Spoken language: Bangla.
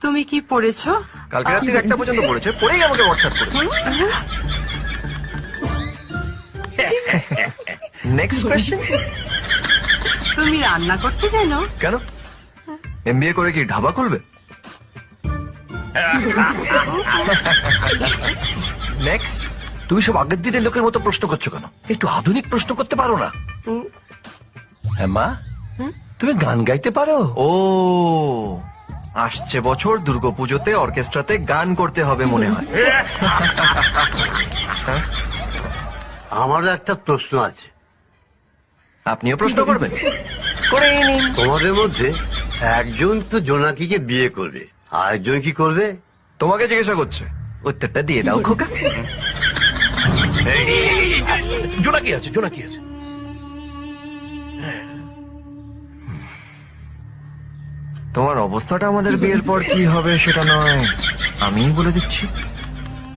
তুমি কি পড়েছো? কালকে রাত্রি 1টা পর্যন্ত পড়েছে, পড়েই আমাকে হোয়াটসঅ্যাপ করেছে। Next question. তুমি রান্না করতে জানো? কেন, এমবিএ করে কি ঢাবা খুলবে? নেক্সট। তুমি সব আগের দিনের লোকের মতো প্রশ্ন করছো কেন? একটু আধুনিক প্রশ্ন করতে পারো না? হ্যাঁ মা, তুমি গান গাইতে পারো? ও, আসছে বছর দুর্গাপুজোতে অর্কেস্ট্রাতে গান করতে হবে মনে হয়। আমার একটা প্রশ্ন আছে। আপনিও প্রশ্ন করবেন? করেই নিন। তোমাদের মধ্যে একজন তো জোনাকিকে বিয়ে করবে, আরেকজন কি করবে? তোমাকে জিজ্ঞাসা করছে, উত্তরটা দিয়ে দাও খোকা। জোনাকি আছে, জোনাকি আছে। তোমার অবস্থাটা আমাদের বিয়ের পর কি হবে সেটা নয়, আমিই বলে দিচ্ছি।